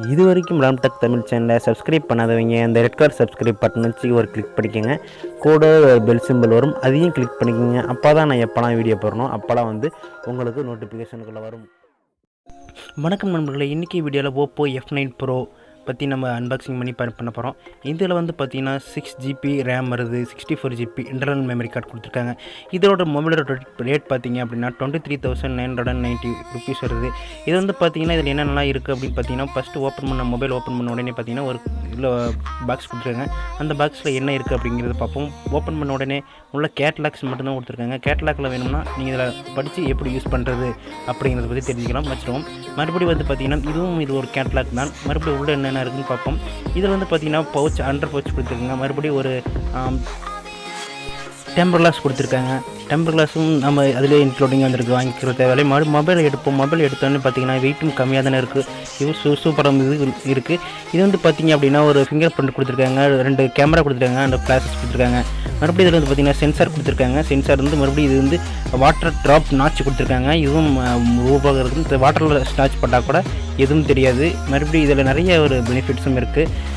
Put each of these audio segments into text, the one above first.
இது வரைக்கும் ராம்டெக் தமிழ் சேனலை சப்ஸ்கிரைப் பண்ணாதவங்க அந்த ரெட் கலர் சப்ஸ்கிரைப் பட்டன் வச்சு ஒரு கிளிக் பண்ணிக்கோங்க. கூட பெல் சிம்பிள் வரும், அதையும் கிளிக் பண்ணிக்கோங்க. அப்போ தான் நான் எப்போலாம் வீடியோ போடணும் அப்போலாம் வந்து உங்களுக்கு நோட்டிஃபிகேஷனுக்குள்ளே வரும். வணக்கம் நண்பர்களே, இன்றைக்கி வீடியோவில் Oppo F9 Pro பற்றி நம்ம அன்பாக்சிங் பண்ணி பண்ண போகிறோம். இதில் வந்து பார்த்திங்கன்னா 6GB ரேம் வருது, 64GB இன்டர்னல் மெமரி கார்டு கொடுத்துருக்காங்க. இதோட மொபைலோட ரேட் பார்த்திங்க அப்படின்னா 23,990 ருபீஸ் வருது. இது வந்து பார்த்திங்கன்னா இதில் என்னென்னலாம் இருக்குது அப்படின்னு பார்த்தீங்கன்னா, ஃபஸ்ட்டு மொபைல் ஓப்பன் பண்ண உடனே பார்த்திங்கன்னா ஒரு இதில் பாக்ஸ் கொடுத்துருக்காங்க. அந்த பாக்ஸில் என்ன இருக்குது அப்படிங்கிறத பார்ப்போம். ஓப்பன் பண்ண உடனே உள்ள கேட்லாக்ஸ் மட்டும்தான் கொடுத்துருக்காங்க. கேட்லாகில் வேணும்னா நீங்கள் இதில் படித்து எப்படி யூஸ் பண்ணுறது அப்படிங்கிறத பற்றி தெரிஞ்சுக்கலாம், வச்சுருவோம். மறுபடியும் வந்து பார்த்திங்கன்னா இது ஒரு கேட்லாக் தான். மறுபடியும் உள்ள என்ன இருக்குன்னு பார்ப்போம். இதில் வந்து பார்த்திங்கன்னா பவுச், அண்டர் பவுச் கொடுத்துருக்காங்க. மறுபடியும் ஒரு டெம்பர் கிளாஸ் கொடுத்துருக்காங்க. டெம்பர் கிளாஸும் நம்ம அதிலே இன்க்ளூடிங் வந்துருக்கு, வாங்கிக்கிற தேவையில்லை. மொபைல் எடுப்போம். மொபைல் எடுத்தோன்னே பார்த்திங்கன்னா வெயிட்டும் கம்மியாக தானே இருக்குது. இது சூப்பராக இருக்குது. இது வந்து பார்த்திங்க அப்படின்னா ஒரு ஃபிங்கர் பிரிண்ட் கொடுத்துருக்காங்க, 2 கேமரா கொடுத்துருக்காங்க, அந்த ஃப்ளாஷஸ் கொடுத்துருக்காங்க. மறுபடியும் இதில் வந்து பார்த்திங்கன்னா சென்சார் கொடுத்துருக்காங்க. சென்சார் வந்து மறுபடியும் இது வந்து வாட்டர் ட்ராப் நாட்ச் கொடுத்துருக்காங்க. இதுவும் ரூபாக இருக்குது. இந்த வாட்டரில் ஸ்நாட்ச் பண்ணால் கூட எதுவும் தெரியாது. மறுபடியும் இதில் நிறைய ஒரு பெனிஃபிட்ஸும் இருக்குது.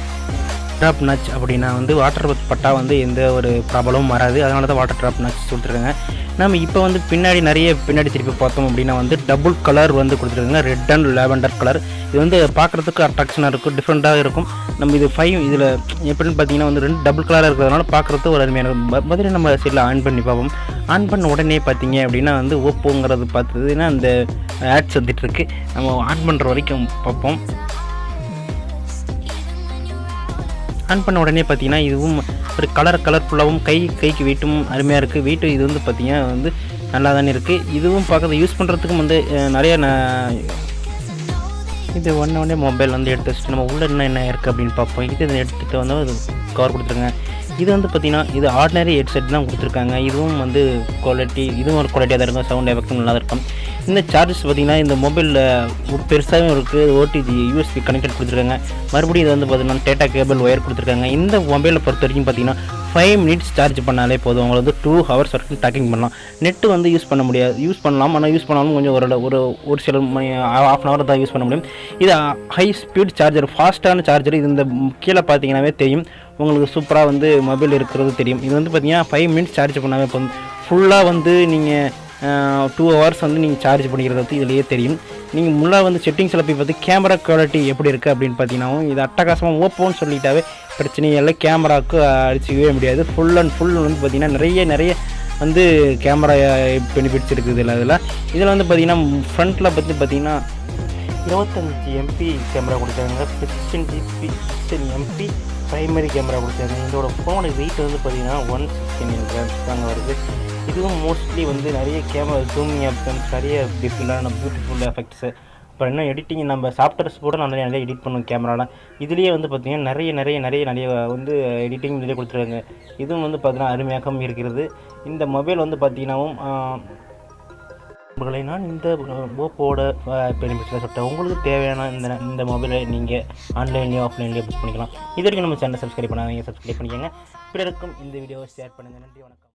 ட்ராப் நாட்ச் அப்படின்னா வந்து வாட்டர் பட்டா வந்து எந்த ஒரு ப்ராப்ளமும் வராது. அதனால தான் வாட்டர் ட்ராப் நாட்ச் கொடுத்துருக்காங்க. நம்ம இப்போ வந்து பின்னாடி திருப்பி பார்த்தோம் அப்படின்னா வந்து டபுள் கலர் வந்து கொடுத்துருக்காங்க, ரெட் அண்ட் லாவெண்டர் கலர். இது வந்து பார்க்குறதுக்கு அட்ராக்ஷனாக இருக்கும், டிஃப்ரெண்ட்டாக இருக்கும். நம்ம இது இதில் எப்படின்னு பார்த்தீங்கன்னா வந்து 2 டபுள் கலராக இருக்கிறதுனால பார்க்குறதுக்கு ஒரு அருமையான முதல்ல நம்ம சைடில் ஆன் பண்ணி பார்ப்போம். ஆன் பண்ண உடனே பார்த்தீங்க அப்படின்னா வந்து ஓப்போங்கிறது பார்த்ததுன்னா அந்த ஆட்ஸ் வந்துட்டுருக்கு. நம்ம ஆன் பண்ணுற வரைக்கும் பார்ப்போம். ஆன் பண்ண உடனே பார்த்தீங்கன்னா இதுவும் ஒரு கலர்ஃபுல்லாகவும் கைக்கு வெயிட்டும் அருமையாக இருக்குது. வெயிட்டு இது வந்து பார்த்திங்கன்னா வந்து நல்லா தானே இருக்குது. இதுவும் பார்க்குறது யூஸ் பண்ணுறதுக்கும் வந்து நிறைய இது ஒன்றே மொபைல் வந்து எடுத்து வச்சுட்டு நம்ம உள்ளே என்ன இருக்குது அப்படின்னு பார்ப்போம். இது எடுத்துகிட்டு வந்து அது கவர் கொடுத்துருங்க. இது வந்து பார்த்திங்கன்னா இது ஆர்டினரி ஹெட்செட் தான் கொடுத்துருக்காங்க. இதுவும் வந்து இதுவும் ஒரு குவாலிட்டியாக தான் இருக்கும், சவுண்ட் எஃபெக்டும் நல்லா இருக்கும். இந்த சார்ஜஸ் பார்த்திங்கன்னா இந்த மொபைலில் பெருசாகவும் இருக்குது, ஓடிஜி யூஎஸ்பி கனெக்டட் கொடுத்துருக்காங்க. மறுபடியும் இது வந்து பார்த்திங்கன்னா டேட்டா கேபிள் ஒயர் கொடுத்துருக்காங்க. இந்த மொபைலை பொறுத்த வரைக்கும் பார்த்திங்கன்னா 5 மினிட்ஸ் சார்ஜ் பண்ணாலே போதும். உங்களுக்கு வந்து 2 ஹவர்ஸ் வரைக்கும் டாக்கிங் பண்ணலாம். நெட்டு வந்து யூஸ் பண்ணலாம். ஆனால் யூஸ் பண்ணாலும் கொஞ்சம் ஒரு சில ½ hour தான் யூஸ் பண்ண முடியும். இது ஹை ஸ்பீட் சார்ஜர், ஃபாஸ்ட்டான சார்ஜர். இது இந்த கீழே பார்த்தீங்கன்னாவே தெரியும், உங்களுக்கு சூப்பராக வந்து மொபைல் இருக்கிறது தெரியும். இது வந்து பார்த்திங்கன்னா 5 மினிட்ஸ் சார்ஜ் பண்ணாவே போதும். ஃபுல்லாக வந்து நீங்கள் 2 ஹவர்ஸ் வந்து நீங்கள் சார்ஜ் பண்ணிக்கிறது வந்து இதுலேயே தெரியும். நீங்கள் முன்னாடி வந்து செட்டிங்ஸில் போய் பார்த்து கேமரா குவாலிட்டி எப்படி இருக்குது அப்படின்னு பார்த்தீங்கன்னா, இது அட்டகாசமாக ஓப்போன்னு சொல்லிட்டாவே பிரச்சனை இல்லை, கேமராவுக்கு அடிச்சிக்கவே முடியாது. ஃபுல் வந்து பார்த்திங்கன்னா நிறைய வந்து கேமரா பெனிஃபிட்ஸ் இருக்குது இதில் வந்து பார்த்திங்கன்னா ஃப்ரண்ட்டில் பார்த்திங்கன்னா 25 MP கேமரா கொடுத்தாங்க, 16 MP ப்ரைமரி கேமரா கொடுத்தாங்க. இதோட ஃபோனோட வெயிட் வந்து பார்த்திங்கன்னா 116 grams தாங்க வருது. இதுவும் மோஸ்ட்லி வந்து நிறைய கேமரா ஜூமிங் ஆப்ஷன்ஸ், நிறைய பியூட்டிஃபுல் எஃபெக்ட்ஸு, அப்புறம் என்ன எடிட்டிங், நம்ம சாஃப்ட்வேர்ஸ் கூட நிறைய எடிட் பண்ணுவோம் கேமராலாம். இதுலேயே வந்து பார்த்திங்கன்னா நிறைய வந்து எடிட்டிங் நிறைய கொடுத்துருக்காங்க. இதுவும் வந்து பார்த்திங்கன்னா அருமையாகவும் இருக்கிறது. இந்த மொபைல் வந்து பார்த்திங்கன்னாவும் நான் இந்த ஓப்போட பெனிஃபிட்ஸில் சொல்லிட்டேன். உங்களுக்கு தேவையான இந்த மொபைலை நீங்கள் ஆன்லைன்லேயோ ஆஃப்லைன்லேயோ புக் பண்ணிக்கலாம். இது வரைக்கும் நம்ம சேனலை சப்ஸ்கிரைப் பண்ணாதீங்க, சப்ஸ்கிரைப் பண்ணிக்கோங்க. பிறருக்கும் இந்த வீடியோவை ஷேர் பண்ணுங்கள். நன்றி, வணக்கம்.